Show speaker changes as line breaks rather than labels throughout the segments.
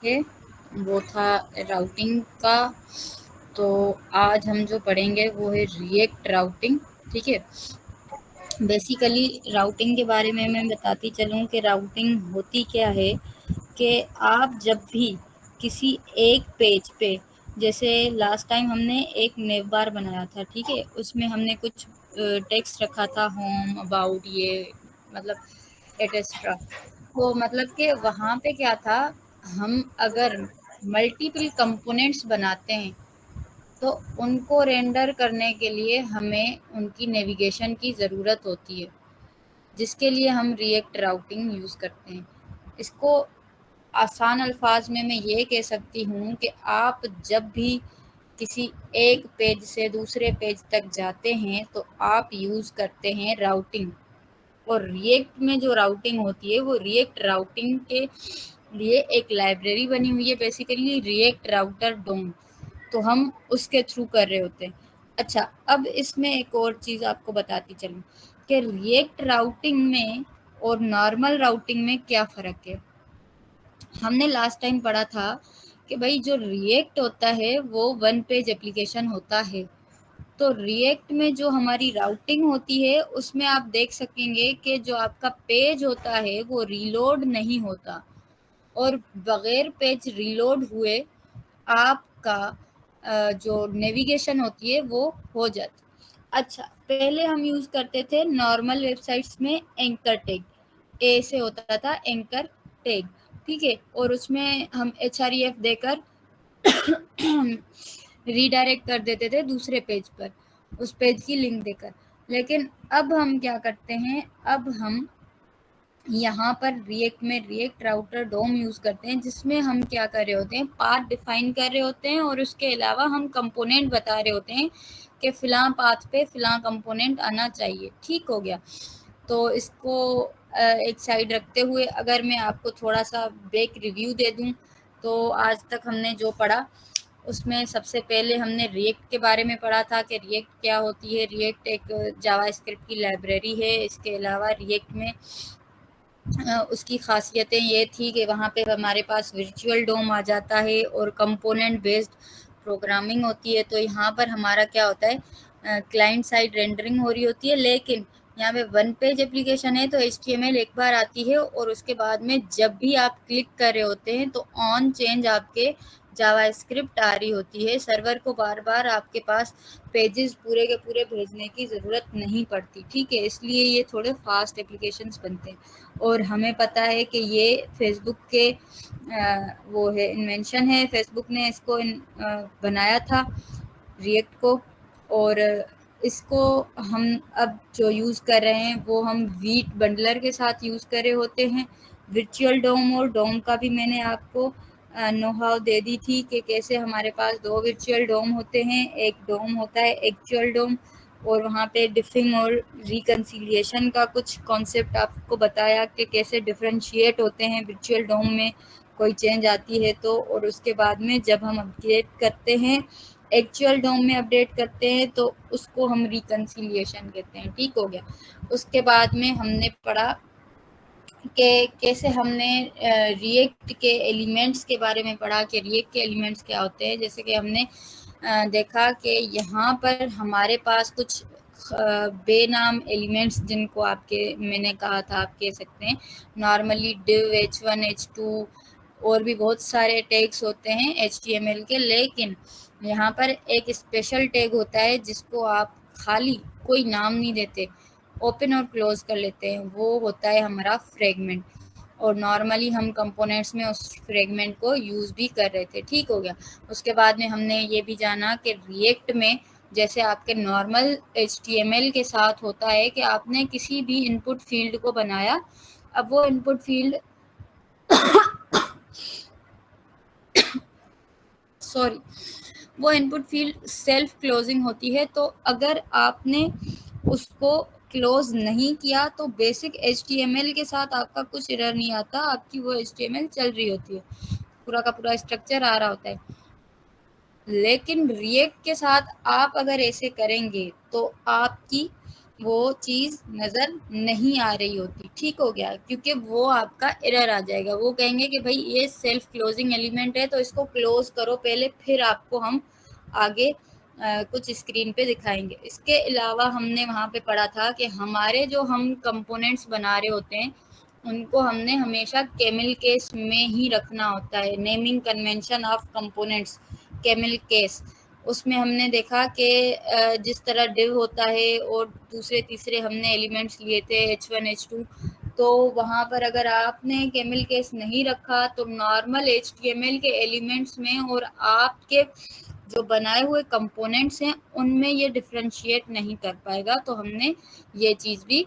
है वो था राउटिंग का। तो आज हम जो पढ़ेंगे वो है रिएक्ट राउटिंग। ठीक है, बेसिकली राउटिंग के बारे में मैं बताती चलूँ कि राउटिंग होती क्या है। कि आप जब भी किसी एक पेज पे, जैसे लास्ट टाइम हमने एक नेव बार बनाया था, ठीक है, उसमें हमने कुछ टेक्स्ट रखा था, होम, अबाउट, ये मतलब एटेस्ट्रा। तो मतलब कि वहाँ पे क्या था, हम अगर मल्टीपल कंपोनेंट्स बनाते हैं तो उनको रेंडर करने के लिए हमें उनकी नेविगेशन की ज़रूरत होती है, जिसके लिए हम रिएक्ट राउटिंग यूज़ करते हैं। इसको आसान अल्फाज में मैं ये कह सकती हूँ कि आप जब भी किसी एक पेज से दूसरे पेज तक जाते हैं तो आप यूज़ करते हैं राउटिंग। और रिएक्ट में जो राउटिंग होती है वो रिएक्ट राउटिंग के लिए एक लाइब्रेरी बनी हुई है, बेसिकली रिएक्ट राउटर डोम। तो हम उसके थ्रू कर रहे होते हैं। अच्छा, अब इसमें एक और चीज़ आपको बताती चलूँ कि रिएक्ट राउटिंग में और नॉर्मल राउटिंग में क्या फ़र्क है। हमने लास्ट टाइम पढ़ा था कि भाई जो रिएक्ट होता है वो वन पेज एप्लीकेशन होता है। तो रिएक्ट में जो हमारी राउटिंग होती है उसमें आप देख सकेंगे कि जो आपका पेज होता है वो रीलोड नहीं होता, और बगैर पेज रीलोड हुए आपका जो नेविगेशन होती है वो हो जाती। अच्छा, पहले हम यूज़ करते थे नॉर्मल वेबसाइट्स में एंकर टैग, ए से होता था एंकर टैग, ठीक है, और उसमें हम href देकर रीडायरेक्ट कर देते थे दूसरे पेज पर, उस पेज की लिंक देकर। लेकिन अब हम क्या करते हैं, अब हम यहाँ पर रिएक्ट में रिएक्ट राउटर डोम यूज़ करते हैं, जिसमें हम क्या कर रहे होते हैं, पाथ डिफाइन कर रहे होते हैं, और उसके अलावा हम कंपोनेंट बता रहे होते हैं कि फ़िलां पाथ पे फ़िलां कंपोनेंट आना चाहिए। ठीक हो गया। तो इसको एक साइड रखते हुए अगर मैं आपको थोड़ा सा ब्रेक रिव्यू दे दूं, तो आज तक हमने जो पढ़ा उसमें सबसे पहले हमने रिएक्ट के बारे में पढ़ा था कि रिएक्ट क्या होती है। रिएक्ट एक जावास्क्रिप्ट की लाइब्रेरी है। इसके अलावा रिएक्ट में उसकी ख़ासियतें ये थी कि वहाँ पे हमारे पास वर्चुअल डोम आ जाता है और कंपोनेंट बेस्ड प्रोग्रामिंग होती है। तो यहाँ पर हमारा क्या होता है, क्लाइंट साइड रेंडरिंग हो रही होती है, लेकिन यहाँ पे वन पेज एप्लीकेशन है तो HTML एक बार आती है, और उसके बाद में जब भी आप क्लिक कर रहे होते हैं तो ऑन चेंज आपके जावास्क्रिप्ट आ रही होती है। सर्वर को बार बार आपके पास पेजेस पूरे के पूरे भेजने की ज़रूरत नहीं पड़ती, ठीक है, इसलिए ये थोड़े फास्ट एप्लीकेशंस बनते हैं। और हमें पता है कि ये फेसबुक के वो है, इन्वेंशन है, फेसबुक ने इसको बनाया था रिएक्ट को। और इसको हम अब जो यूज़ कर रहे हैं वो हम वीट बंडलर के साथ यूज़ कर रहे होते हैं। वर्चुअल डोम और डोम का भी मैंने आपको नो हाउ दे दी थी कि कैसे हमारे पास दो वर्चुअल डोम होते हैं। एक डोम होता है एक्चुअल डोम, और वहाँ पे डिफिंग और रिकन्सिलिएशन का कुछ कॉन्सेप्ट आपको बताया कि कैसे डिफरेंशिएट होते हैं वर्चुअल डोम में कोई चेंज आती है तो। और उसके बाद में जब हम अपडेट करते हैं, एक्चुअल डोम में अपडेट करते हैं, तो उसको हम रिकन्सिलिएशन कहते हैं। ठीक हो गया। उसके बाद में हमने पढ़ा कि कैसे हमने रिएक्ट के एलिमेंट्स के बारे में पढ़ा कि रिएक्ट के एलिमेंट्स क्या होते हैं। जैसे कि हमने देखा कि यहाँ पर हमारे पास कुछ बेनाम एलिमेंट्स, जिनको आपके मैंने कहा था आप कह सकते हैं नॉर्मली div, h1, h2, और भी बहुत सारे टैग्स होते हैं HTML के। लेकिन यहाँ पर एक स्पेशल टैग होता है जिसको आप खाली कोई नाम नहीं देते, ओपन और क्लोज कर लेते हैं, वो होता है हमारा फ्रेगमेंट। और नॉर्मली हम कंपोनेंट्स में उस फ्रेगमेंट को यूज़ भी कर रहे थे। ठीक हो गया। उसके बाद में हमने ये भी जाना कि रिएक्ट में जैसे आपके नॉर्मल HTML के साथ होता है कि आपने किसी भी इनपुट फील्ड को बनाया, अब वो इनपुट फील्ड सॉरी वो इनपुट फील्ड सेल्फ क्लोजिंग होती है। तो अगर आपने उसको क्लोज नहीं किया तो बेसिक HTML के साथ आपका कुछ एरर नहीं आता, आपकी वो HTML चल रही होती है, पूरा का पूरा स्ट्रक्चर आ रहा होता है। लेकिन रिएक्ट के साथ आप अगर ऐसे करेंगे तो आपकी वो चीज नजर नहीं आ रही होती। ठीक हो गया, क्योंकि वो आपका एरर आ जाएगा। वो कहेंगे कि भाई ये सेल्फ क्लोजिंग एलिमेंट है तो इसको क्लोज करो पहले, फिर आपको हम आगे कुछ स्क्रीन पे दिखाएंगे। इसके अलावा हमने वहाँ पे पढ़ा था कि हमारे जो हम कंपोनेंट्स बना रहे होते हैं उनको हमने हमेशा कैमल केस में ही रखना होता है। Naming convention of components camel case, उसमें हमने देखा कि जिस तरह डिव होता है और दूसरे तीसरे हमने एलिमेंट्स लिए थे H1 H2, तो वहाँ पर अगर आपने कैमल केस नहीं रखा तो नॉर्मल HTML के एलिमेंट्स में और आपके जो बनाए हुए कंपोनेंट्स हैं उनमें ये डिफ्रेंशिएट नहीं कर पाएगा। तो हमने ये चीज़ भी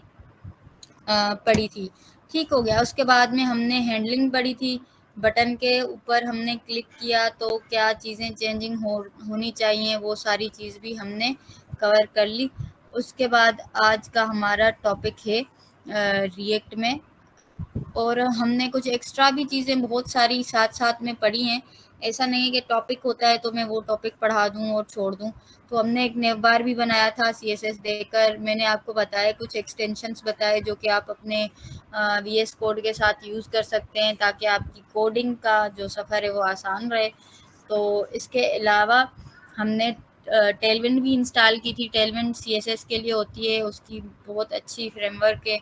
पढ़ी थी। ठीक हो गया। उसके बाद में हमने हैंडलिंग पढ़ी थी। बटन के ऊपर हमने क्लिक किया तो क्या चीज़ें चेंजिंग होनी चाहिए, वो सारी चीज़ भी हमने कवर कर ली। उसके बाद आज का हमारा टॉपिक है रिएक्ट में, और हमने कुछ एक्स्ट्रा भी चीज़ें बहुत सारी साथ साथ में पढ़ी हैं। ऐसा नहीं है कि टॉपिक होता है तो मैं वो टॉपिक पढ़ा दूँ और छोड़ दूँ। तो हमने एक नेव बार भी बनाया था CSS देकर। मैंने आपको बताया कुछ एक्सटेंशंस बताए जो कि आप अपने VS कोड के साथ यूज़ कर सकते हैं ताकि आपकी कोडिंग का जो सफ़र है वो आसान रहे। तो इसके अलावा हमने टेलविंड भी इंस्टॉल की थी। टेलविंड CSS के लिए होती है, उसकी बहुत अच्छी फ्रेमवर्क है।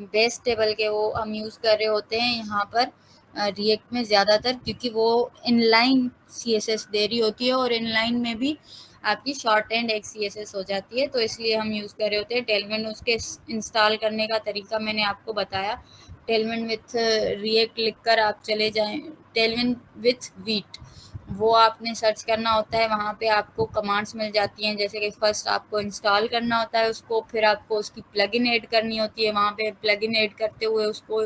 बेस टेबल के वो हम यूज़ कर रहे होते हैं यहाँ पर रिएक्ट में ज़्यादातर, क्योंकि वो इनलाइन CSS दे रही होती है और इनलाइन में भी आपकी शॉर्ट एंड एक CSS हो जाती है, तो इसलिए हम यूज़ कर रहे होते हैं टेलविंड। उसके इंस्टॉल करने का तरीका मैंने आपको बताया। टेलविंड विथ रिएक्ट लिखकर आप चले जाएं, टेलविंड विथ वीट वो आपने सर्च करना होता है। वहाँ पे आपको कमांड्स मिल जाती हैं, जैसे कि फर्स्ट आपको इंस्टॉल करना होता है उसको, फिर आपको उसकी प्लगइन ऐड करनी होती है, वहाँ पे प्लगइन ऐड करते हुए उसको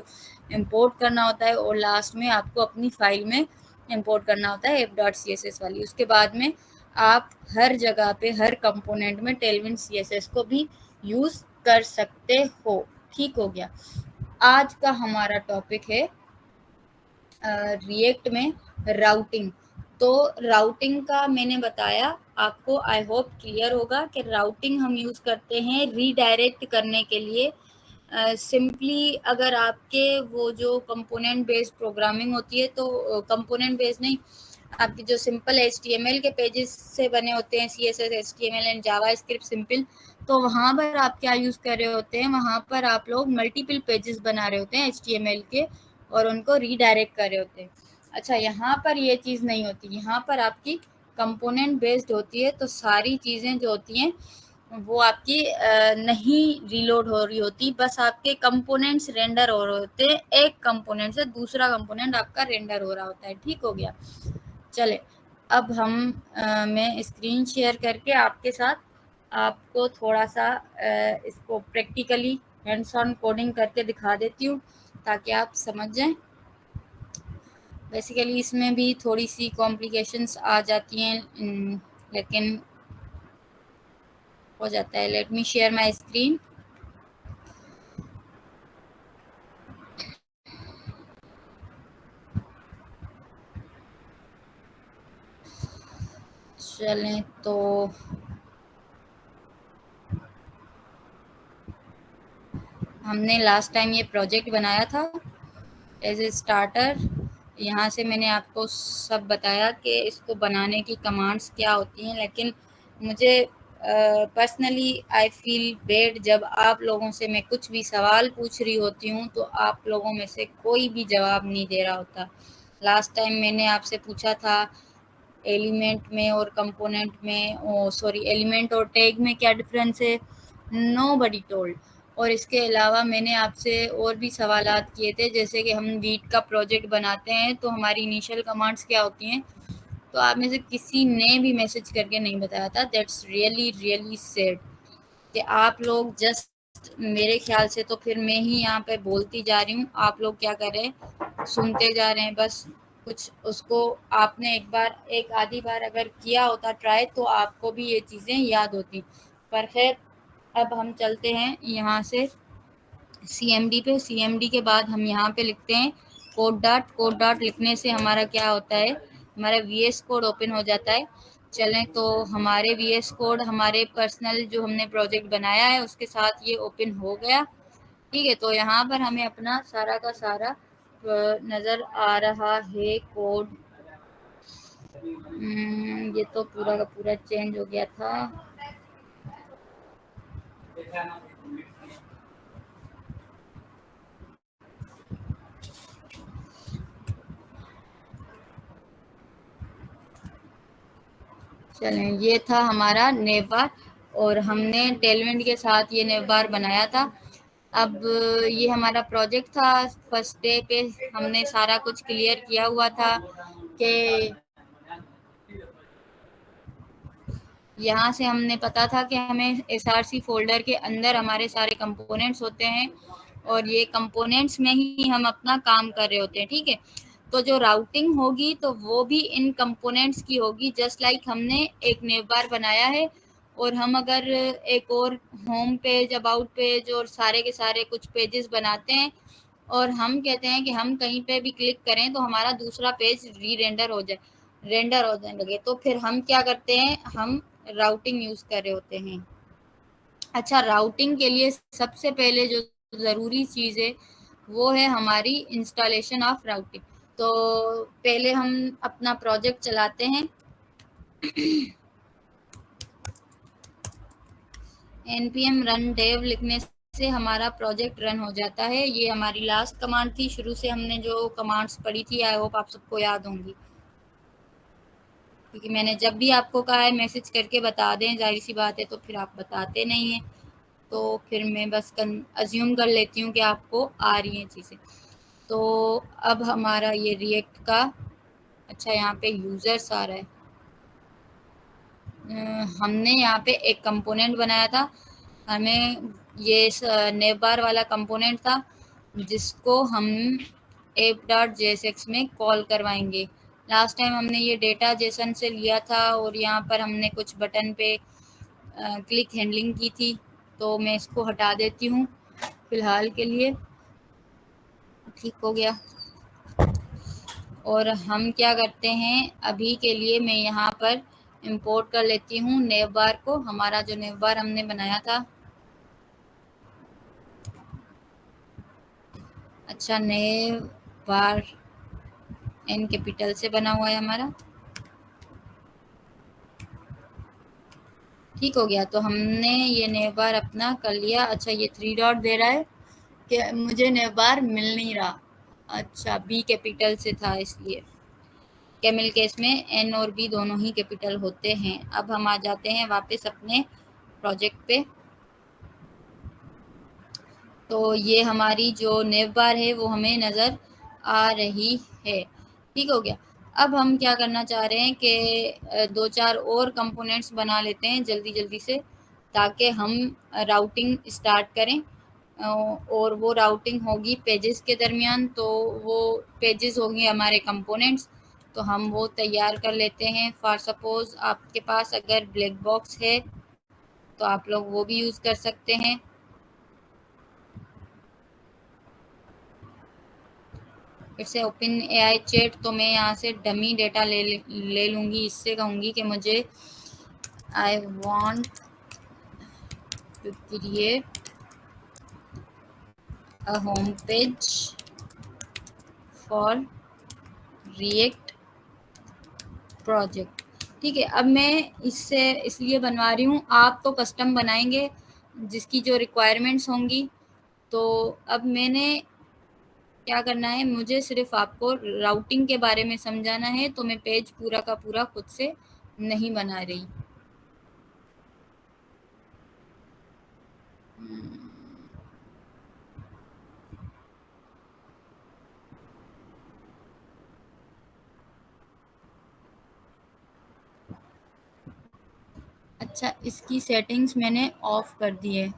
इंपोर्ट करना होता है, और लास्ट में आपको अपनी फाइल में इंपोर्ट करना होता है app.css वाली। उसके बाद में आप हर जगह पे हर कंपोनेंट में टेलविंड CSS को भी यूज़ कर सकते हो। ठीक हो गया। आज का हमारा टॉपिक है रिएक्ट में राउटिंग। तो राउटिंग का मैंने बताया आपको, आई होप क्लियर होगा कि राउटिंग हम यूज़ करते हैं रीडायरेक्ट करने के लिए। सिंपली अगर आपके वो जो कंपोनेंट बेस्ड प्रोग्रामिंग होती है, तो कंपोनेंट बेस्ड नहीं, आपकी जो सिंपल HTML के पेजेस से बने होते हैं CSS HTML and JavaScript simple, तो वहाँ पर आप क्या यूज़ कर रहे होते हैं, वहाँ पर आप लोग मल्टीपल पेजेस बना रहे होते हैं HTML के और उनको रीडायरेक्ट कर रहे होते हैं। अच्छा, यहाँ पर ये चीज़ नहीं होती, यहाँ पर आपकी कंपोनेंट बेस्ड होती है, तो सारी चीज़ें जो होती हैं वो आपकी नहीं रीलोड हो रही होती, बस आपके कंपोनेंट्स रेंडर हो रहे होते हैं। एक कंपोनेंट से दूसरा कंपोनेंट आपका रेंडर हो रहा होता है। ठीक हो गया। चले, अब हम मैं स्क्रीन शेयर करके आपके साथ आपको थोड़ा सा इसको प्रैक्टिकली हैंड्स ऑन कोडिंग करके दिखा देती हूँ ताकि आप समझ जाएं। बेसिकली इसमें भी थोड़ी सी कॉम्प्लिकेशंस आ जाती हैं, लेकिन हो जाता है। Let me share my screen. चलें तो हमने लास्ट टाइम ये प्रोजेक्ट बनाया था एज ए स्टार्टर। यहाँ से मैंने आपको सब बताया कि इसको बनाने की कमांड्स क्या होती हैं, लेकिन मुझे पर्सनली आई फील बैड जब आप लोगों से मैं कुछ भी सवाल पूछ रही होती हूँ तो आप लोगों में से कोई भी जवाब नहीं दे रहा होता। लास्ट टाइम मैंने आपसे पूछा था एलिमेंट में और कंपोनेंट में, सॉरी एलिमेंट और टैग में क्या डिफरेंस है, नोबडी टोल्ड। और इसके अलावा मैंने आपसे और भी सवालात किए थे, जैसे कि हम वीट का प्रोजेक्ट बनाते हैं तो हमारी इनिशियल कमांड्स क्या होती हैं, तो आप में से किसी ने भी मैसेज करके नहीं बताया था। दैट्स रियली रियली सैड कि आप लोग जस्ट मेरे ख्याल से तो फिर मैं ही यहाँ पे बोलती जा रही हूँ, आप लोग क्या कर रहे हैं, सुनते जा रहे हैं बस। कुछ उसको आपने एक बार एक आधी बार अगर किया होता ट्राई तो आपको भी ये चीज़ें याद होती। पर खैर, अब हम चलते हैं यहाँ से CMD पे। CMD के बाद हम यहाँ पे लिखते हैं कोड डॉट। कोड डॉट लिखने से हमारा क्या होता है, हमारा VS कोड ओपन हो जाता है। चलें तो हमारे VS कोड हमारे पर्सनल जो हमने प्रोजेक्ट बनाया है उसके साथ ये ओपन हो गया। ठीक है, तो यहाँ पर हमें अपना सारा का सारा नज़र आ रहा है कोड। ये तो पूरा का पूरा चेंज हो गया था। चलें, ये था हमारा नेव बार और हमने टेलविंड के साथ ये नेव बार बनाया था। अब ये हमारा प्रोजेक्ट था। फर्स्ट डे पे हमने सारा कुछ क्लियर किया हुआ था कि यहाँ से हमने पता था कि हमें SRC फोल्डर के अंदर हमारे सारे कंपोनेंट्स होते हैं और ये कंपोनेंट्स में ही हम अपना काम कर रहे होते हैं। ठीक है, तो जो राउटिंग होगी तो वो भी इन कंपोनेंट्स की होगी। जस्ट लाइक हमने एक नेव बार बनाया है और हम अगर एक और होम पेज, अबाउट पेज और सारे के सारे कुछ पेजेस बनाते हैं और हम कहते हैं कि हम कहीं पे भी क्लिक करें तो हमारा दूसरा पेज रेंडर हो जाने लगे, तो फिर हम क्या करते हैं, हम राउटिंग यूज कर रहे होते हैं। अच्छा, राउटिंग के लिए सबसे पहले जो ज़रूरी चीज़ है वो है हमारी इंस्टॉलेशन ऑफ राउटिंग। तो पहले हम अपना प्रोजेक्ट चलाते हैं। npm run dev लिखने से हमारा प्रोजेक्ट रन हो जाता है। ये हमारी लास्ट कमांड थी। शुरू से हमने जो कमांड्स पढ़ी थी आई होप आप सबको याद होंगी, क्योंकि मैंने जब भी आपको कहा है मैसेज करके बता दें, जाहिर सी बात है, तो फिर आप बताते नहीं हैं, तो फिर मैं बस अज्यूम कर लेती हूँ कि आपको आ रही हैं चीज़ें। तो अब हमारा ये रिएक्ट का, अच्छा यहाँ पे यूज़र्स आ रहा है। हमने यहाँ पे एक कंपोनेंट बनाया था। हमें ये नेव बार वाला कंपोनेंट था जिसको हम app.jsx में कॉल करवाएंगे। लास्ट टाइम हमने ये डेटा जेसन से लिया था और यहाँ पर हमने कुछ बटन पे क्लिक हैंडलिंग की थी, तो मैं इसको हटा देती हूँ फिलहाल के लिए। ठीक हो गया। और हम क्या करते हैं, अभी के लिए मैं यहाँ पर इंपोर्ट कर लेती हूँ नेव बार को, हमारा जो नेव बार हमने बनाया था। अच्छा, नेव बार N कैपिटल से बना हुआ है हमारा। ठीक हो गया, तो हमने ये नेव बार अपना कर लिया। अच्छा, ये 3 डॉट दे रहा है कि मुझे नेव बार मिल नहीं रहा। अच्छा, B कैपिटल से था इसलिए। कैमिल केस में N और B दोनों ही कैपिटल होते हैं। अब हम आ जाते हैं वापस अपने प्रोजेक्ट पे। तो ये हमारी जो नेव बार है वो हमें नज़र आ रही है। ठीक हो गया। अब हम क्या करना चाह रहे हैं कि 2-4 और कंपोनेंट्स बना लेते हैं जल्दी जल्दी से, ताकि हम राउटिंग स्टार्ट करें। और वो राउटिंग होगी पेजेस के दरमियान, तो वो पेजेस होंगे हमारे कंपोनेंट्स, तो हम वो तैयार कर लेते हैं। फॉर सपोज़ आपके पास अगर ब्लैक बॉक्स है तो आप लोग वो भी यूज़ कर सकते हैं। फिर से ओपन AI चैट, तो मैं यहाँ से डमी डेटा ले लूँगी। इससे कहूँगी कि मुझे I want to create a home page for React project. ठीक है, अब मैं इससे इसलिए बनवा रही हूँ, आप तो कस्टम बनाएंगे जिसकी जो रिक्वायरमेंट्स होंगी। तो अब मैंने क्या करना है, मुझे सिर्फ आपको राउटिंग के बारे में समझाना है, तो मैं पेज पूरा का पूरा खुद से नहीं बना रही। अच्छा, इसकी सेटिंग्स मैंने ऑफ कर दी है।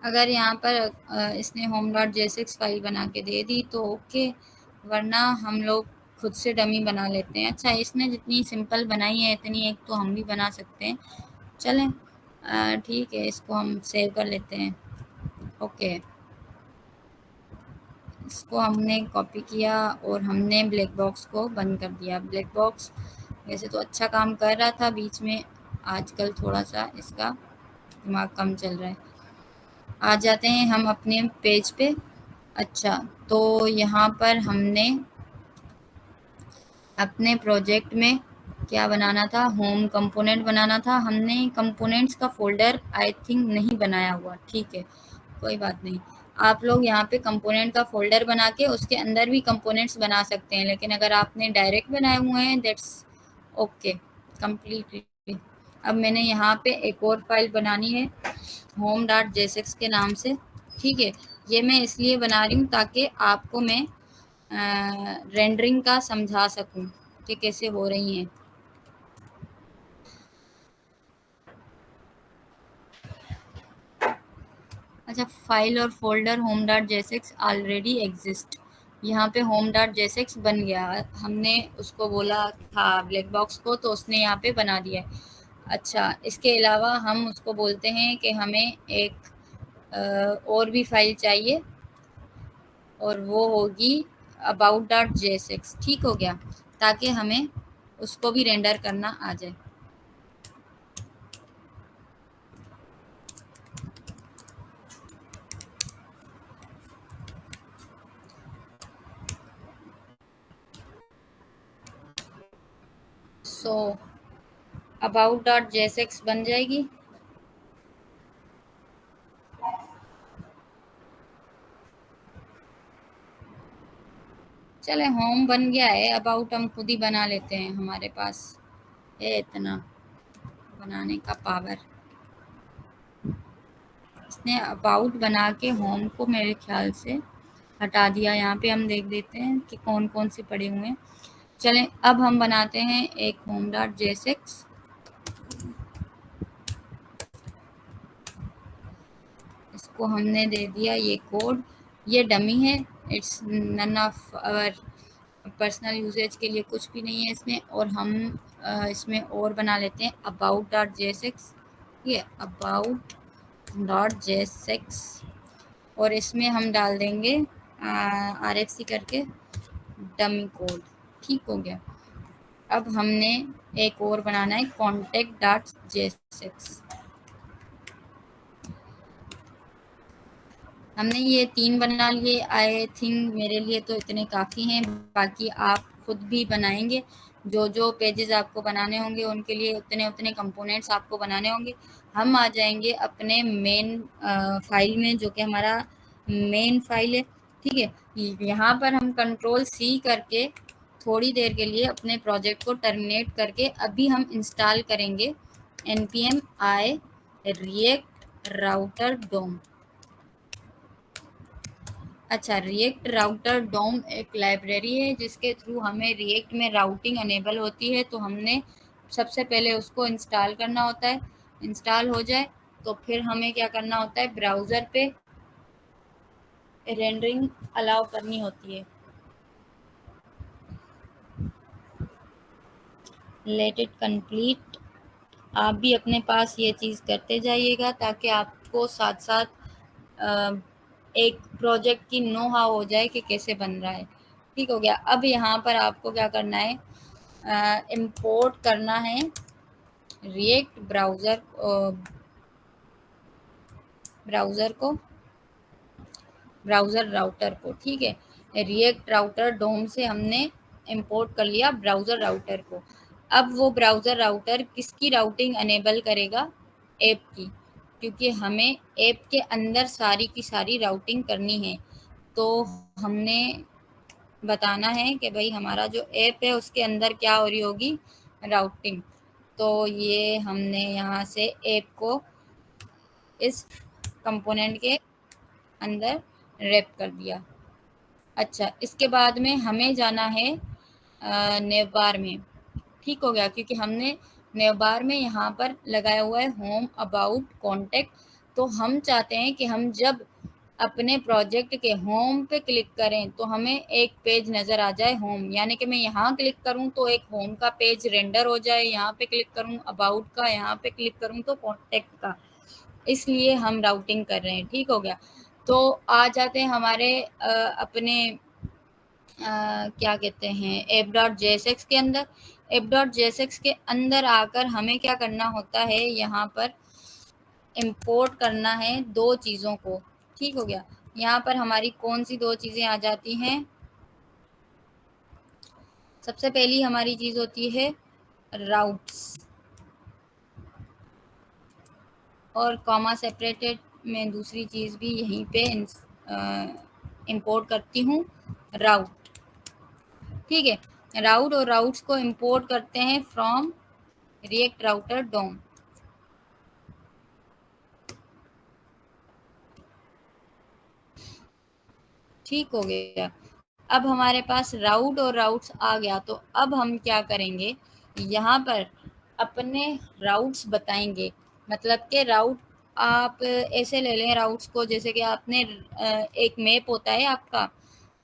अगर यहाँ पर इसने होम डॉट जेएसएक्स फाइल बना के दे दी तो ओके, वरना हम लोग खुद से डमी बना लेते हैं। अच्छा, इसने जितनी सिंपल बनाई है इतनी एक तो हम भी बना सकते हैं। चलें, ठीक है, इसको हम सेव कर लेते हैं। ओके, इसको हमने कॉपी किया और हमने ब्लैक बॉक्स को बंद कर दिया। ब्लैक बॉक्स वैसे तो अच्छा काम कर रहा था बीच में, आजकल थोड़ा सा इसका दिमाग कम चल रहा है। आ जाते हैं हम अपने पेज पे। अच्छा, तो यहाँ पर हमने अपने प्रोजेक्ट में क्या बनाना था, होम कंपोनेंट बनाना था। हमने कंपोनेंट्स का फोल्डर आई थिंक नहीं बनाया हुआ, ठीक है, कोई बात नहीं। आप लोग यहाँ पे कंपोनेंट का फोल्डर बना के उसके अंदर भी कंपोनेंट्स बना सकते हैं, लेकिन अगर आपने डायरेक्ट बनाए हुए हैं दैट्स ओके कम्प्लीटली। अब मैंने यहाँ पे एक और फाइल बनानी है होम डॉट जेएसएक्स के नाम से, ठीक है। ये मैं इसलिए बना रही हूँ ताकि आपको मैं रेंडरिंग का समझा सकूं कि कैसे हो रही हैं। अच्छा, फाइल और folder home dot JSX already exist. यहाँ पे होम डॉट जेएसएक्स बन गया, हमने उसको बोला था ब्लैक बॉक्स को, तो उसने यहाँ पे बना दिया है। अच्छा, इसके अलावा हम उसको बोलते हैं कि हमें एक और भी फाइल चाहिए और वो होगी अबाउट डॉट जेएसएक्स, ठीक हो गया, ताकि हमें उसको भी रेंडर करना आ जाए। सो अबाउट डॉट जेएसएक्स बन जाएगी। चले, होम बन गया है, अबाउट हम खुद ही बना लेते हैं, हमारे पास है इतना बनाने का पावर। इसने अबाउट बना के होम को मेरे ख्याल से हटा दिया। यहाँ पे हम देख देते हैं कि कौन कौन से पड़े हुए हैं। चलें, अब हम बनाते हैं एक होम डॉट जेएसएक्स। इसको हमने दे दिया ये कोड, ये डमी है, it's none of our personal usage के लिए कुछ भी नहीं है इसमें। और हम इसमें और बना लेते हैं अबाउट डॉट जेएसएक्स, ये अबाउट डॉट जेएसएक्स, और इसमें हम डाल देंगे आरएफसी करके डमी कोड, ठीक हो गया। अब हमने एक और बनाना है कॉन्टेक्ट डॉट जेएसएक्स। हमने ये 3 बना लिए, आई थिंक मेरे लिए तो इतने काफ़ी हैं। बाकी आप खुद भी बनाएंगे, जो जो पेजेस आपको बनाने होंगे उनके लिए उतने उतने कंपोनेंट्स आपको बनाने होंगे। हम आ जाएंगे अपने मेन फाइल में, जो कि हमारा मेन फाइल है, ठीक है। यहाँ पर हम कंट्रोल सी करके थोड़ी देर के लिए अपने प्रोजेक्ट को टर्मिनेट करके अभी हम इंस्टॉल करेंगे npm i react router dom। अच्छा, रिएक्ट राउटर डोम एक लाइब्रेरी है जिसके थ्रू हमें रिएक्ट में राउटिंग अनेबल होती है, तो हमने सबसे पहले उसको इंस्टॉल करना होता है। इंस्टॉल हो जाए तो फिर हमें क्या करना होता है, ब्राउज़र पे रेंडरिंग अलाउ करनी होती है। Let it complete. आप भी अपने पास ये चीज़ करते जाइएगा ताकि आपको साथ साथ एक प्रोजेक्ट की नो हाउ हो जाए कि कैसे बन रहा है, ठीक हो गया। अब यहाँ पर आपको क्या करना है, इंपोर्ट करना है रिएक्ट ब्राउज़र राउटर को, ठीक है। रिएक्ट राउटर डोम से हमने इंपोर्ट कर लिया ब्राउज़र राउटर को। अब वो ब्राउज़र राउटर किसकी राउटिंग अनेबल करेगा, ऐप की, क्योंकि हमें ऐप के अंदर सारी की सारी राउटिंग करनी है। तो हमने बताना है कि भाई हमारा जो ऐप है उसके अंदर क्या हो रही होगी, राउटिंग। तो ये हमने यहाँ से ऐप को इस कंपोनेंट के अंदर रैप कर दिया। अच्छा, इसके बाद में हमें जाना है नेवबार में, ठीक हो गया, क्योंकि हमने नेवबार में यहाँ पर लगाया हुआ है होम अबाउट कॉन्टेक्ट। तो हम चाहते हैं कि हम जब अपने प्रोजेक्ट के होम पे क्लिक करें तो हमें एक पेज नज़र आ जाए होम, यानी कि मैं यहाँ क्लिक करूँ तो एक होम का पेज रेंडर हो जाए, यहाँ पे क्लिक करूँ अबाउट का, यहाँ पे क्लिक करूँ तो कॉन्टेक्ट का। इसलिए हम राउटिंग कर रहे हैं। ठीक हो गया। तो आ जाते हैं हमारे अपने क्या कहते हैं app.jsx के अंदर। app.jsx के अंदर आकर हमें क्या करना होता है, यहाँ पर इंपोर्ट करना है दो चीज़ों को। ठीक हो गया। यहाँ पर हमारी कौन सी दो चीज़ें आ जाती हैं? सबसे पहली हमारी चीज़ होती है राउट्स, और कॉमा सेपरेटेड में दूसरी चीज़ भी यहीं पे इंपोर्ट करती हूँ, राउट। ठीक है, राउट और राउट्स को इंपोर्ट करते हैं फ्रॉम रिएक्ट राउटर डोम। ठीक हो गया। अब हमारे पास राउट और राउट्स आ गया, तो अब हम क्या करेंगे, यहाँ पर अपने राउट्स बताएंगे। मतलब कि राउट आप ऐसे ले लें राउट्स को, जैसे कि आपने एक मैप होता है आपका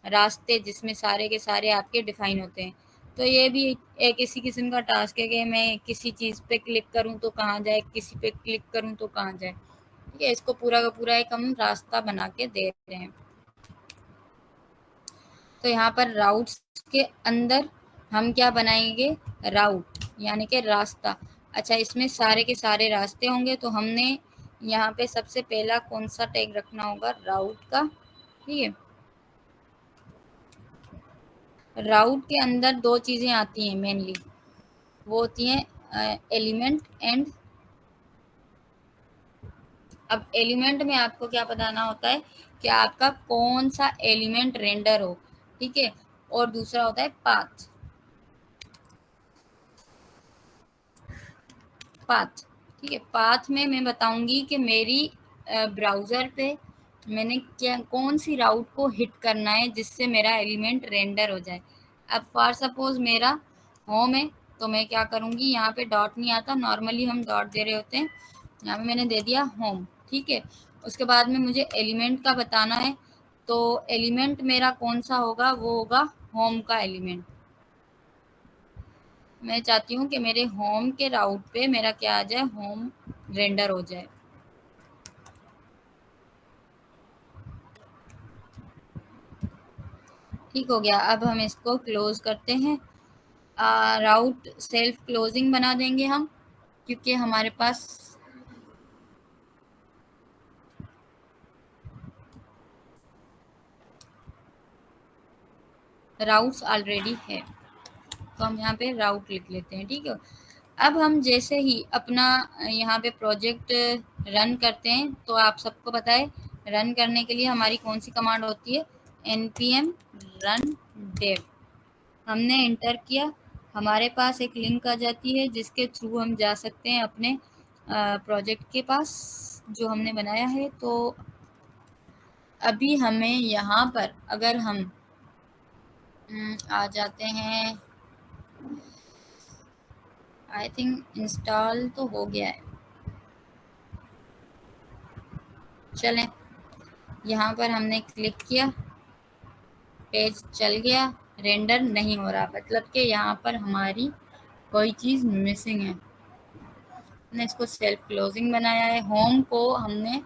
रास्ते, जिसमें सारे के सारे आपके डिफाइन होते हैं। तो ये भी एक इसी किस्म का टास्क है कि मैं किसी चीज़ पे क्लिक करूँ तो कहाँ जाए, किसी पे क्लिक करूँ तो कहाँ जाए। ठीक है, इसको पूरा का पूरा एक हम रास्ता बना के दे रहे हैं। तो यहाँ पर राउट्स के अंदर हम क्या बनाएंगे, राउट यानी कि रास्ता। अच्छा, इसमें सारे के सारे रास्ते होंगे, तो हमने यहाँ पे सबसे पहला कौन सा टैग रखना होगा, राउट का। ठीक है, राउट के अंदर दो चीज़ें आती हैं मेनली, वो होती हैं एलिमेंट एंड। अब एलिमेंट में आपको क्या बताना होता है कि आपका कौन सा एलिमेंट रेंडर हो। ठीक है, और दूसरा होता है पाथ। पाथ, ठीक है, पाथ में मैं बताऊंगी कि मेरी ब्राउज़र पे मैंने क्या कौन सी राउट को हिट करना है जिससे मेरा एलिमेंट रेंडर हो जाए। अब फॉर सपोज मेरा होम है, तो मैं क्या करूँगी, यहाँ पे डॉट नहीं आता, नॉर्मली हम डॉट दे रहे होते हैं, यहाँ पे मैंने दे दिया होम। ठीक है, उसके बाद में मुझे एलिमेंट का बताना है, तो एलिमेंट मेरा कौन सा होगा, वो होगा होम का एलिमेंट। मैं चाहती हूँ कि मेरे होम के राउट पे मेरा क्या आ जाए, होम रेंडर हो जाए। ठीक हो गया। अब हम इसको क्लोज करते हैं, राउट सेल्फ क्लोजिंग बना देंगे हम, क्योंकि हमारे पास राउट्स ऑलरेडी है, तो हम यहाँ पे राउट लिख लेते हैं। ठीक है, अब हम जैसे ही अपना यहाँ पे प्रोजेक्ट रन करते हैं, तो आप सबको पता है रन करने के लिए हमारी कौन सी कमांड होती है, npm run dev। हमने एंटर किया, हमारे पास एक लिंक आ जाती है जिसके थ्रू हम जा सकते हैं अपने प्रोजेक्ट के पास जो हमने बनाया है। तो अभी हमें यहाँ पर अगर हम आ जाते हैं, आई थिंक इंस्टॉल तो हो गया है। चलें, यहाँ पर हमने क्लिक किया, पेज चल गया, रेंडर नहीं हो रहा, मतलब कि यहाँ पर हमारी कोई चीज़ मिसिंग है। हमने इसको सेल्फ क्लोजिंग बनाया है, होम को हमने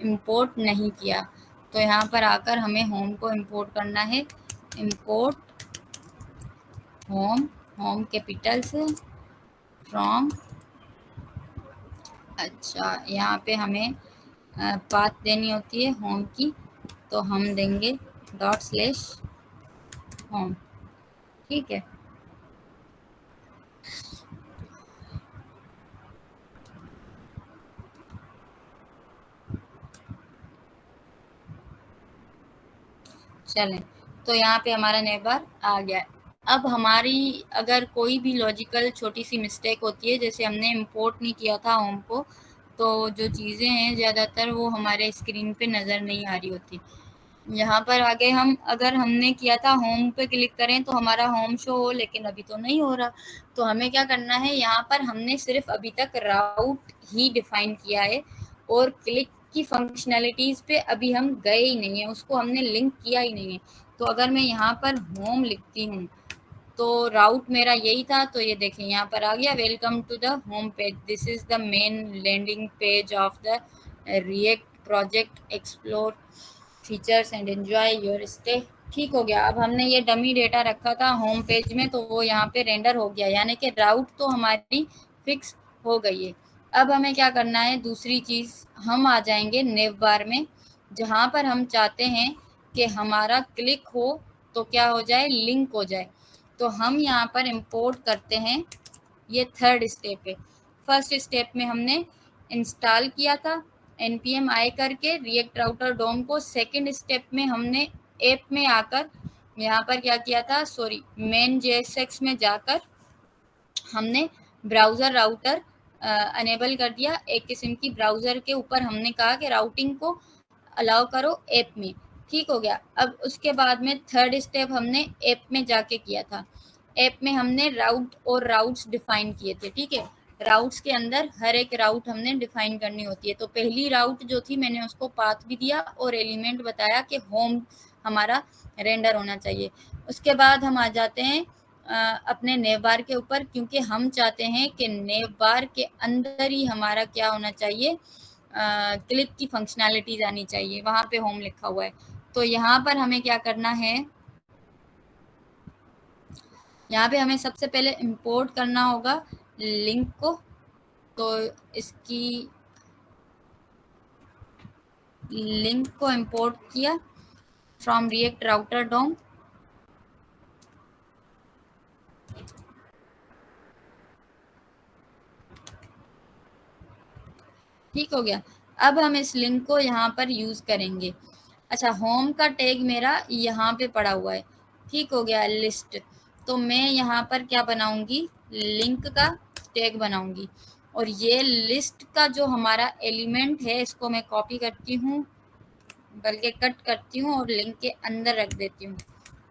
इंपोर्ट नहीं किया। तो यहाँ पर आकर हमें होम को इंपोर्ट करना है, इंपोर्ट होम, होम कैपिटल से फ्रॉम। अच्छा, यहाँ पे हमें पाथ देनी होती है होम की, तो हम देंगे ./होम। ठीक है, चलें, तो यहाँ पे हमारा नेबर आ गया है। अब हमारी अगर कोई भी लॉजिकल छोटी सी मिस्टेक होती है, जैसे हमने इंपोर्ट नहीं किया था होम को, तो जो चीज़ें हैं ज़्यादातर वो हमारे स्क्रीन पे नज़र नहीं आ रही होती। यहाँ पर आगे हम अगर हमने किया था होम पे क्लिक करें तो हमारा होम शो हो, लेकिन अभी तो नहीं हो रहा। तो हमें क्या करना है, यहाँ पर हमने सिर्फ अभी तक राउट ही डिफाइन किया है और क्लिक की फंक्शनैलिटीज़ पे अभी हम गए ही नहीं है, उसको हमने लिंक किया ही नहीं है। तो अगर मैं यहाँ पर होम लिखती हूँ तो राउट मेरा यही था, तो ये देखें यहाँ पर आ गया, welcome to the home page, this is the main landing page of the React project, explore features and enjoy your stay. ठीक हो गया। अब हमने ये डमी डेटा रखा था होम पेज में, तो वो यहाँ पे रेंडर हो गया, यानी कि राउट तो हमारी फिक्स हो गई है। अब हमें क्या करना है, दूसरी चीज़, हम आ जाएंगे नेव बार में, जहाँ पर हम चाहते हैं कि हमारा क्लिक हो तो क्या हो जाए, लिंक हो जाए। तो हम यहाँ पर इंपोर्ट करते हैं, ये थर्ड स्टेप है। फर्स्ट स्टेप में हमने इंस्टॉल किया था npm i करके रिएक्ट राउटर डोम को। सेकंड स्टेप में हमने ऐप में आकर यहाँ पर क्या किया था, सॉरी, मेन JSX में जाकर हमने ब्राउज़र राउटर अनेबल कर दिया। एक किस्म की ब्राउज़र के ऊपर हमने कहा कि राउटिंग को अलाउ करो ऐप में। ठीक हो गया। अब उसके बाद में थर्ड स्टेप हमने ऐप में जाके किया था। ऐप में हमने राउट और राउट्स डिफाइन किए थे। ठीक है, राउट्स के अंदर हर एक राउट हमने डिफाइन करनी होती है। तो पहली राउट जो थी मैंने उसको पाथ भी दिया और एलिमेंट बताया कि होम हमारा रेंडर होना चाहिए। उसके बाद हम आ जाते हैं अपने नेव बार के ऊपर, क्योंकि हम चाहते हैं कि नेव बार के अंदर ही हमारा क्या होना चाहिए, क्लिक की फंक्शनैलिटीज आनी चाहिए। वहाँ पे होम लिखा हुआ है। तो यहाँ पर हमें क्या करना है, यहाँ पे हमें सबसे पहले इंपोर्ट करना होगा लिंक को। तो इसकी लिंक को इंपोर्ट किया फ्रॉम रिएक्ट राउटर डोम। ठीक हो गया। अब हम इस लिंक को यहाँ पर यूज़ करेंगे। अच्छा, होम का टैग मेरा यहाँ पे पड़ा हुआ है। ठीक हो गया, लिस्ट। तो मैं यहाँ पर क्या बनाऊंगी, लिंक का टैग बनाऊंगी। और ये लिस्ट का जो हमारा एलिमेंट है, इसको मैं कॉपी करती हूँ, बल्कि कट करती हूँ और लिंक के अंदर रख देती हूँ।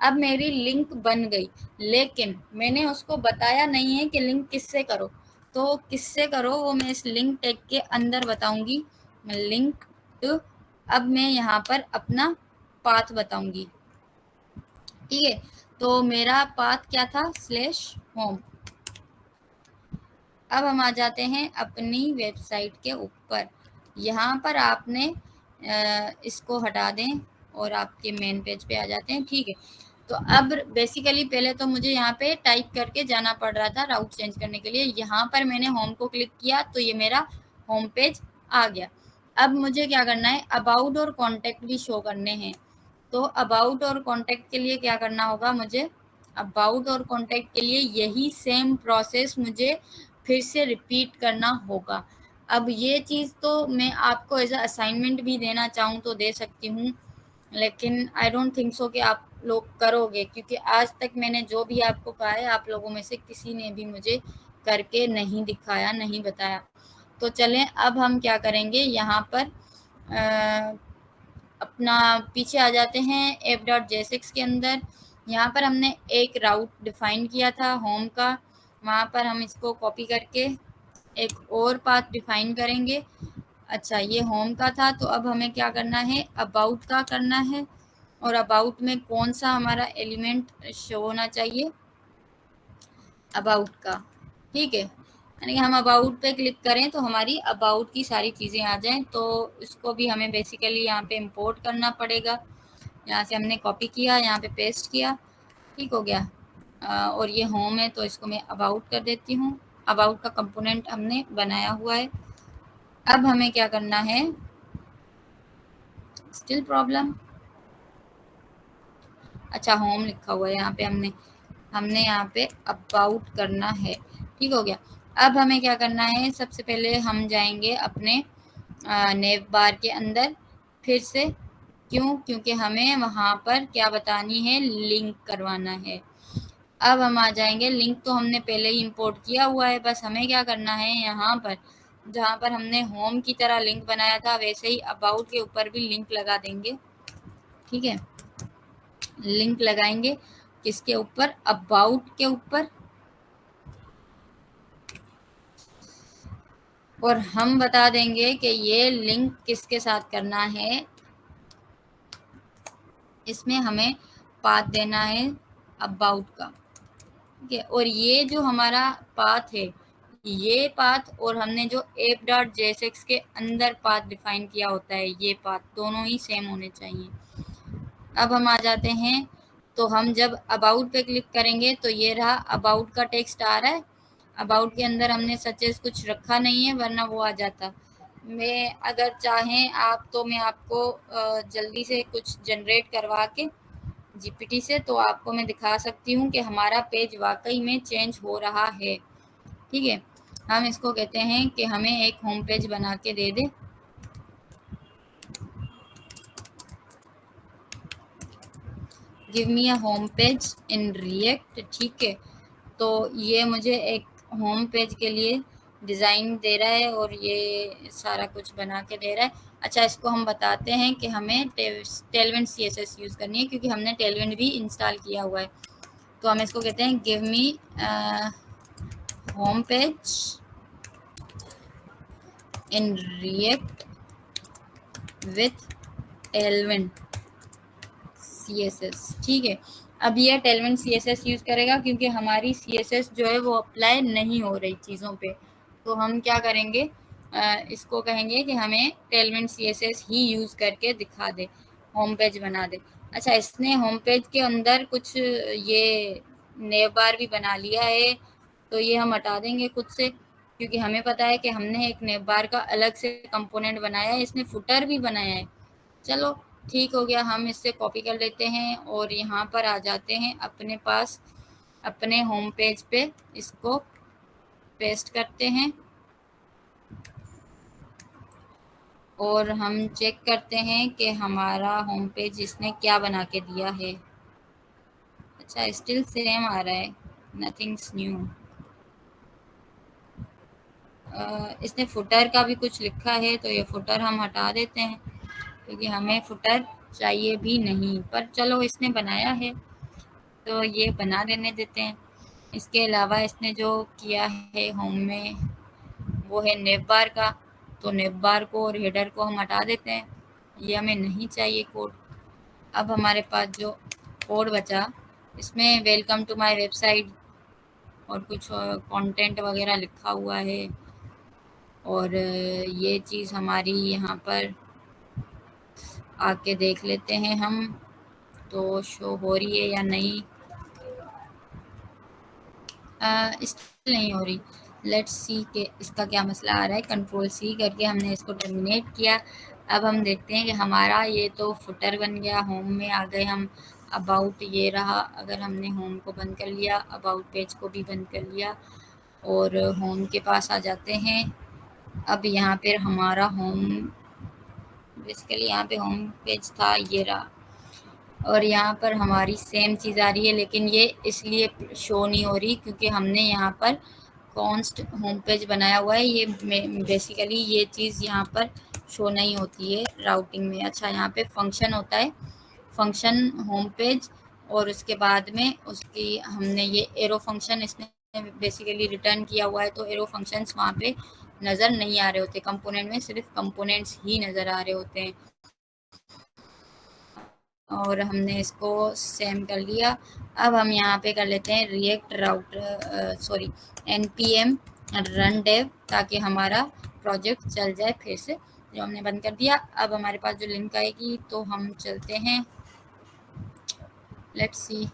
अब मेरी लिंक बन गई, लेकिन मैंने उसको बताया नहीं है कि लिंक किससे करो। तो किससे करो वो मैं इस लिंक टैग के अंदर बताऊंगी, लिंक टू। अब मैं यहाँ पर अपना पाथ बताऊंगी। ठीक है, तो मेरा पाथ क्या था, /home। अब हम आ जाते हैं अपनी वेबसाइट के ऊपर। यहाँ पर आपने इसको हटा दें और आपके मेन पेज पे आ जाते हैं। ठीक है, तो अब बेसिकली पहले तो मुझे यहाँ पे टाइप करके जाना पड़ रहा था राउट चेंज करने के लिए। यहाँ पर मैंने होम को क्लिक किया तो ये मेरा होम पेज आ गया। अब मुझे क्या करना है, अबाउट और कॉन्टैक्ट भी शो करने हैं। तो अबाउट और कॉन्टैक्ट के लिए क्या करना होगा, मुझे अबाउट और कॉन्टैक्ट के लिए यही सेम प्रोसेस मुझे फिर से रिपीट करना होगा। अब ये चीज़ तो मैं आपको एज अ असाइनमेंट भी देना चाहूँ तो दे सकती हूँ, लेकिन आई डोंट थिंक सो कि आप लोग करोगे, क्योंकि आज तक मैंने जो भी आपको कहा है आप लोगों में से किसी ने भी मुझे करके नहीं दिखाया, नहीं बताया। तो चलें, अब हम क्या करेंगे, यहाँ पर अपना पीछे आ जाते हैं app.jsx के अंदर। यहाँ पर हमने एक राउट डिफाइन किया था होम का, वहाँ पर हम इसको कॉपी करके एक और पाथ डिफाइन करेंगे। अच्छा, ये होम का था, तो अब हमें क्या करना है, अबाउट का करना है। और अबाउट में कौन सा हमारा एलिमेंट शो होना चाहिए, अबाउट का। ठीक है, यानी कि हम अबाउट पे क्लिक करें तो हमारी अबाउट की सारी चीज़ें आ जाएं। तो इसको भी हमें बेसिकली यहाँ पे इंपोर्ट करना पड़ेगा। यहाँ से हमने कॉपी किया, यहाँ पे पेस्ट किया। ठीक हो गया। और ये होम है तो इसको मैं अबाउट कर देती हूँ। अबाउट का कंपोनेंट हमने बनाया हुआ है। अब हमें क्या करना है, स्टिल प्रॉब्लम। अच्छा, होम लिखा हुआ है यहाँ पे, हमने यहाँ पे अबाउट करना है। ठीक हो गया। अब हमें क्या करना है, सबसे पहले हम जाएंगे अपने नेव बार के अंदर फिर से। क्यों, क्योंकि हमें वहाँ पर क्या बतानी है, लिंक करवाना है। अब हम आ जाएंगे, लिंक तो हमने पहले ही इंपोर्ट किया हुआ है, बस हमें क्या करना है, यहाँ पर जहाँ पर हमने होम की तरह लिंक बनाया था वैसे ही अबाउट के ऊपर भी लिंक लगा देंगे। ठीक है, लिंक लगाएंगे किसके ऊपर, अबाउट के ऊपर। और हम बता देंगे कि ये लिंक किसके साथ करना है। इसमें हमें पाथ देना है अबाउट का, ठीक है। और ये जो हमारा पाथ है, ये पाथ और हमने जो app.jsx के अंदर पाथ डिफाइन किया होता है, ये पाथ दोनों ही सेम होने चाहिए। अब हम आ जाते हैं, तो हम जब अबाउट पे क्लिक करेंगे तो ये रहा अबाउट का टेक्स्ट आ रहा है। अबाउट के अंदर हमने सचेज कुछ रखा नहीं है, वरना वो आ जाता। मैं अगर चाहें आप तो मैं आपको जल्दी से कुछ जनरेट करवा के जीपीटी से, तो आपको मैं दिखा सकती हूँ कि हमारा पेज वाकई में चेंज हो रहा है, ठीक है। हम इसको कहते हैं कि हमें एक होम पेज बना के दे दे। Give me a home page in React, ठीक है। तो ये मुझे एक होम पेज के लिए डिज़ाइन दे रहा है और ये सारा कुछ बना के दे रहा है। अच्छा, इसको हम बताते हैं कि हमें टेलविंड CSS यूज़ करनी है, क्योंकि हमने टेलविंड भी इंस्टॉल किया हुआ है। तो हम इसको कहते हैं give me home page in react with Tailwind CSS, ठीक है। अब ये टेलविंड CSS यूज़ करेगा, क्योंकि हमारी CSS जो है वो अप्लाई नहीं हो रही चीज़ों पे। तो हम क्या करेंगे, इसको कहेंगे कि हमें टेलविंड CSS ही यूज़ करके दिखा दे, होम पेज बना दे। अच्छा, इसने होम पेज के अंदर कुछ ये नेव बार भी बना लिया है, तो ये हम हटा देंगे खुद से, क्योंकि हमें पता है कि हमने एक नेव बार का अलग से कंपोनेंट बनाया है। इसने फुटर भी बनाया है। चलो ठीक हो गया, हम इससे कॉपी कर लेते हैं और यहाँ पर आ जाते हैं अपने पास, अपने होम पेज पे इसको पेस्ट करते हैं और हम चेक करते हैं कि हमारा होम पेज इसने क्या बना के दिया है। अच्छा, स्टिल सेम आ रहा है, नथिंग्स न्यू। इसने फुटर का भी कुछ लिखा है, तो ये फुटर हम हटा देते हैं, क्योंकि हमें फुटर चाहिए भी नहीं। पर चलो, इसने बनाया है तो ये बना देने देते हैं। इसके अलावा इसने जो किया है होम में, वो है नेव बार का, तो नेव बार को और हेडर को हम हटा देते हैं, ये हमें नहीं चाहिए कोड। अब हमारे पास जो कोड बचा, इसमें वेलकम टू माय वेबसाइट और कुछ कंटेंट वगैरह लिखा हुआ है। और ये चीज़ हमारी यहाँ पर आके देख लेते हैं हम, तो शो हो रही है या नहीं। स्टिल नहीं हो रही। लेट्स सी कि इसका क्या मसला आ रहा है। Ctrl+C करके हमने इसको टर्मिनेट किया। अब हम देखते हैं कि हमारा ये तो फुटर बन गया। होम में आ गए हम, अबाउट ये रहा। अगर हमने होम को बंद कर लिया, अबाउट पेज को भी बंद कर लिया और होम के पास आ जाते हैं। अब यहाँ पर हमारा होम, बेसिकली यहाँ पे होम पेज था, ये रहा। और यहाँ पर हमारी सेम चीज़ आ रही है, लेकिन ये इसलिए शो नहीं हो रही क्योंकि हमने यहाँ पर कॉन्स्ट होम पेज बनाया हुआ है। ये बेसिकली ये चीज़ यहाँ पर शो नहीं होती है राउटिंग में। अच्छा, यहाँ पे फंक्शन होता है, फंक्शन होम पेज, और उसके बाद में उसकी हमने ये एरो फंक्शन इसने बेसिकली रिटर्न किया हुआ है, तो एरो फंक्शंस वहाँ पे नज़र नहीं आ रहे होते। कंपोनेंट में सिर्फ कंपोनेंट्स ही नज़र आ रहे होते हैं। और हमने इसको सेम कर लिया। अब हम यहाँ पे कर लेते हैं React router, sorry npm run dev, ताकि हमारा प्रोजेक्ट चल जाए फिर से, जो हमने बंद कर दिया। अब हमारे पास जो लिंक आएगी, तो हम चलते हैं, लेट्स सी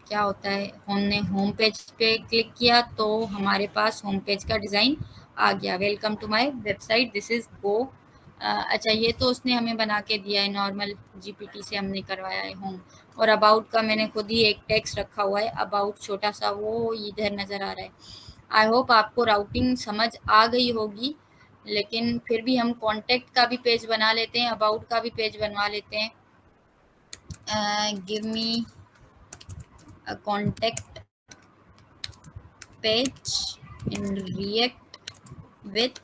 क्या होता है। हमने होम पेज पे क्लिक किया तो हमारे पास होम पेज का डिज़ाइन आ गया। Welcome to my website, this is go. अच्छा, ये तो उसने हमें बना के दिया है, नॉर्मल जीपीटी से हमने करवाया है होम। और अबाउट का मैंने खुद ही एक टेक्स्ट रखा हुआ है, अबाउट छोटा सा, वो इधर नज़र आ रहा है। आई होप आपको राउटिंग समझ आ गई होगी, लेकिन फिर भी हम कॉन्टैक्ट का भी पेज बना लेते हैं, अबाउट का भी पेज बनवा लेते हैं। Give me a contact page in react with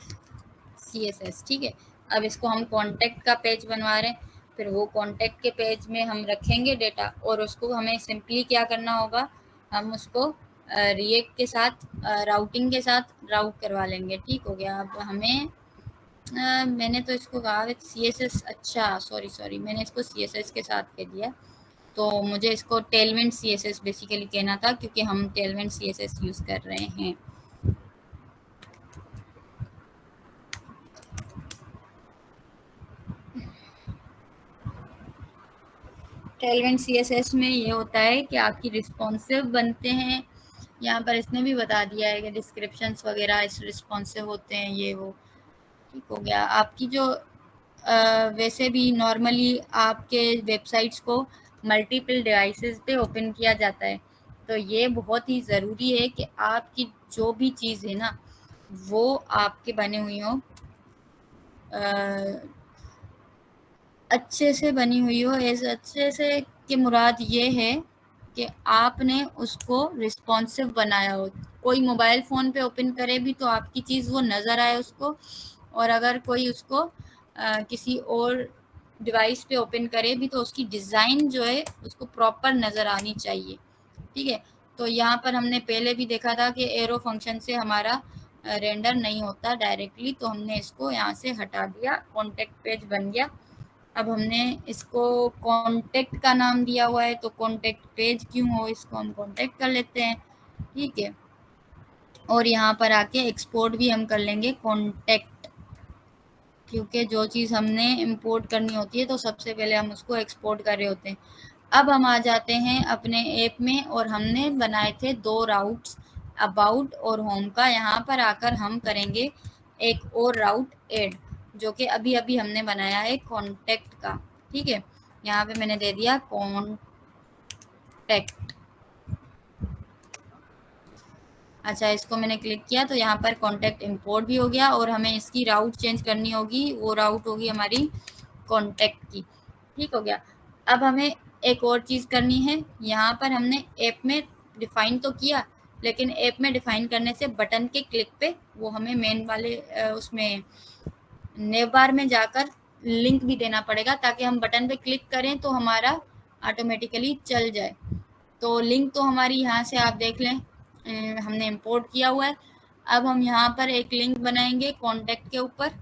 CSS, ठीक है। अब इसको हम कॉन्टैक्ट का पेज बनवा रहे हैं, फिर वो कॉन्टैक्ट के पेज में हम रखेंगे डेटा, और उसको हमें सिंपली क्या करना होगा, हम उसको रिएक्ट के साथ राउटिंग के साथ राउट करवा लेंगे। ठीक हो गया। अब हमें मैंने तो इसको कहा विथ CSS, अच्छा सॉरी मैंने इसको CSS के साथ कह दिया, तो मुझे इसको टेलविंड CSS बेसिकली कहना था, क्योंकि हम टेलविंड CSS यूज़ कर रहे हैं। टेलविंड CSS में ये होता है कि आपकी रिस्पॉन्सिव बनते हैं। यहाँ पर इसने भी बता दिया है कि डिस्क्रिप्शंस वगैरह इस रिस्पॉन्सिव होते हैं, ये वो। ठीक हो गया। आपकी जो वैसे भी नॉर्मली आपके वेबसाइट्स को मल्टीपल डिवाइसेस पे ओपन किया जाता है, तो ये बहुत ही ज़रूरी है कि आपकी जो भी चीज़ है ना, वो आपके बने हुई हो, अच्छे से बनी हुई हो। ऐसे अच्छे से कि मुराद ये है कि आपने उसको रिस्पॉन्सिव बनाया हो। कोई मोबाइल फ़ोन पे ओपन करे भी तो आपकी चीज़ वो नज़र आए उसको, और अगर कोई उसको किसी और डिवाइस पे ओपन करे भी तो उसकी डिज़ाइन जो है उसको प्रॉपर नज़र आनी चाहिए। ठीक है। तो यहाँ पर हमने पहले भी देखा था कि एरो फंक्शन से हमारा रेंडर नहीं होता डायरेक्टली, तो हमने इसको यहाँ से हटा दिया, कॉन्टेक्ट पेज बन गया। अब हमने इसको कॉन्टेक्ट का नाम दिया हुआ है, तो कॉन्टेक्ट पेज क्यों हो, इसको हम कॉन्टेक्ट कर लेते हैं। ठीक है। और यहाँ पर आके एक्सपोर्ट भी हम कर लेंगे कॉन्टेक्ट, क्योंकि जो चीज़ हमने इंपोर्ट करनी होती है तो सबसे पहले हम उसको एक्सपोर्ट कर रहे होते हैं। अब हम आ जाते हैं अपने ऐप में, और हमने बनाए थे 2 राउट्स, अबाउट और होम का। यहाँ पर आकर हम करेंगे एक और राउट ऐड, जो कि अभी अभी हमने बनाया है कॉन्टेक्ट का। ठीक है। यहाँ पे मैंने दे दिया कॉन्टेक्ट। अच्छा, इसको मैंने क्लिक किया तो यहाँ पर कॉन्टेक्ट इंपोर्ट भी हो गया, और हमें इसकी राउट चेंज करनी होगी, वो राउट होगी हमारी कॉन्टेक्ट की। ठीक हो गया। अब हमें एक और चीज़ करनी है। यहाँ पर हमने ऐप में डिफ़ाइन तो किया, लेकिन ऐप में डिफ़ाइन करने से बटन के क्लिक पे वो हमें मेन वाले उसमें नेव बार में जाकर लिंक भी देना पड़ेगा, ताकि हम बटन पे क्लिक करें तो हमारा ऑटोमेटिकली चल जाए। तो लिंक तो हमारी यहाँ से आप देख लें, हमने इंपोर्ट किया हुआ है। अब हम यहाँ पर एक लिंक बनाएंगे कॉन्टेक्ट के ऊपर,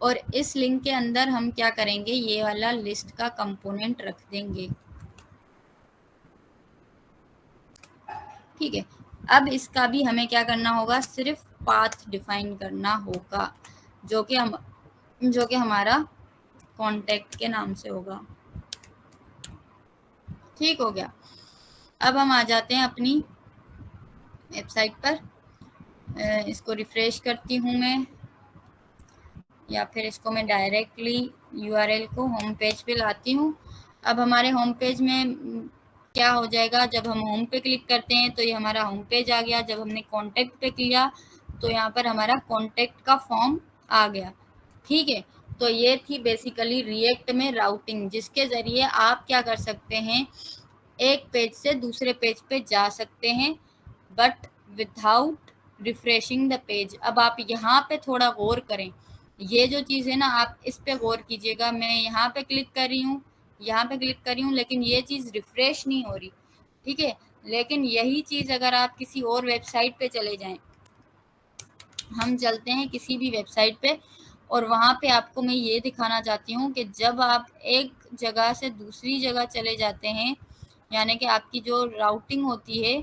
और इस लिंक के अंदर हम क्या करेंगे, ये वाला लिस्ट का कंपोनेंट रख देंगे। ठीक है। अब इसका भी हमें क्या करना होगा, सिर्फ पाथ डिफाइन करना होगा, जो कि हमारा कॉन्टेक्ट के नाम से होगा। ठीक हो गया। अब हम आ जाते हैं अपनी वेबसाइट पर। इसको रिफ्रेश करती हूँ मैं, या फिर इसको मैं डायरेक्टली URL को होम पेज पे लाती हूँ। अब हमारे होम पेज में क्या हो जाएगा, जब हम होम पे क्लिक करते हैं तो ये हमारा होम पेज आ गया। जब हमने कॉन्टेक्ट पे किया तो यहाँ पर हमारा कॉन्टेक्ट का फॉर्म आ गया। ठीक है। तो ये थी बेसिकली रिएक्ट में राउटिंग, जिसके ज़रिए आप क्या कर सकते हैं, एक पेज से दूसरे पेज पे जा सकते हैं, but without refreshing the page. अब आप यहाँ पे थोड़ा गौर करें, ये जो चीज़ है ना, आप इस पे गौर कीजिएगा। मैं यहाँ पे क्लिक कर रही हूँ, यहाँ पे क्लिक कर रही हूँ, लेकिन ये चीज़ रिफ्रेश नहीं हो रही। ठीक है। लेकिन यही चीज़ अगर आप किसी और वेबसाइट पे चले जाएं, हम चलते हैं किसी भी वेबसाइट पे, और वहाँ पे आपको मैं ये दिखाना चाहती हूँ कि जब आप एक जगह से दूसरी जगह चले जाते हैं, यानी कि आपकी जो राउटिंग होती है,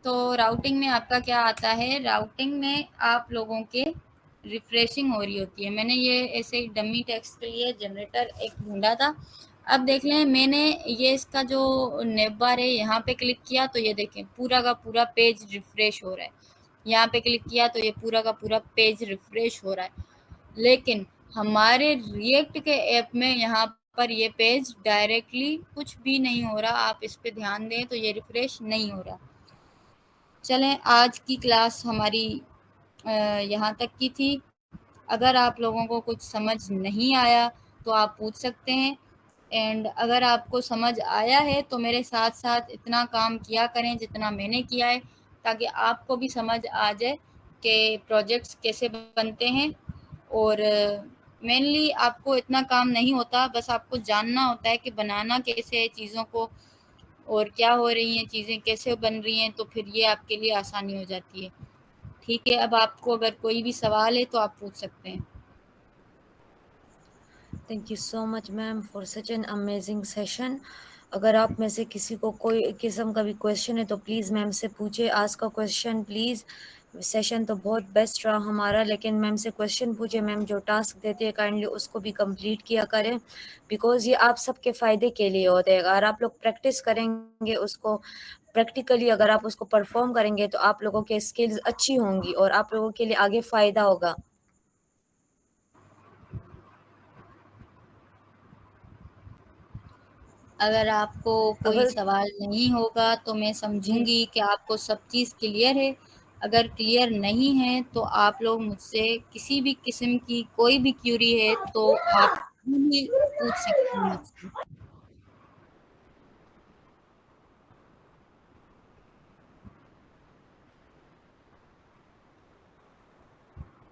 तो राउटिंग में आपका क्या आता है, राउटिंग में आप लोगों के रिफ्रेशिंग हो रही होती है। मैंने ये ऐसे डमी टेक्स्ट के लिए जनरेटर एक ढूंढा था। अब देख लें, मैंने ये इसका जो नेव बार है यहाँ पे क्लिक किया तो ये देखें पूरा का पूरा पेज रिफ्रेश हो रहा है। यहाँ पे क्लिक किया तो ये पूरा का पूरा पेज रिफ्रेश हो रहा है। लेकिन हमारे रिएक्ट के ऐप में यहाँ पर ये पेज डायरेक्टली कुछ भी नहीं हो रहा। आप इस पे ध्यान दें तो ये रिफ्रेश नहीं हो रहा। चलें, आज की क्लास हमारी यहाँ तक की थी। अगर आप लोगों को कुछ समझ नहीं आया तो आप पूछ सकते हैं, एंड अगर आपको समझ आया है तो मेरे साथ साथ इतना काम किया करें जितना मैंने किया है, ताकि आपको भी समझ आ जाए कि प्रोजेक्ट्स कैसे बनते हैं। और मेनली आपको इतना काम नहीं होता, बस आपको जानना होता है कि बनाना कैसे है चीज़ों को और क्या हो रही हैं चीज़ें, कैसे बन रही हैं, तो फिर ये आपके लिए आसानी हो जाती है। ठीक है, अब आपको अगर कोई भी सवाल है तो आप पूछ सकते हैं।
Thank you so much ma'am for such an amazing session. अगर आप में से किसी को कोई किस्म का भी क्वेश्चन है तो प्लीज़ मैम से पूछे, आस्क का क्वेश्चन प्लीज़। सेशन तो बहुत बेस्ट रहा हमारा, लेकिन मैम से क्वेश्चन पूछे, मैम जो टास्क देती है काइंडली उसको भी कंप्लीट किया करें, बिकॉज ये आप सबके फ़ायदे के लिए होते हैं। अगर आप लोग प्रैक्टिस करेंगे उसको प्रैक्टिकली, अगर आप उसको परफॉर्म करेंगे तो आप लोगों के स्किल्स अच्छी होंगी और आप लोगों के लिए आगे फ़ायदा होगा।
अगर आपको कोई
अगर
सवाल नहीं होगा तो मैं
जी
समझूंगी कि आपको सब चीज़ क्लियर है। अगर क्लियर नहीं है तो आप लोग मुझसे किसी भी किस्म की कोई भी क्यूरी है तो आप भी पूछ सकते हैं मुझसे।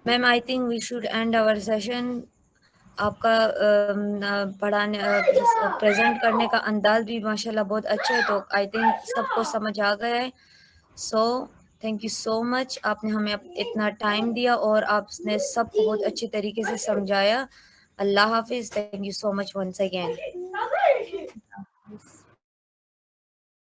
Ma'am I think we should end our session. आपका पढ़ाने प्रेजेंट करने का अंदाज भी माशाल्लाह बहुत अच्छा है, तो आई थिंक सबको समझ आ गया है। So thank you so much, आपने हमें इतना टाइम दिया और आपने सबको बहुत अच्छे तरीके से समझाया। अल्लाह हाफिज़, thank you so much once again.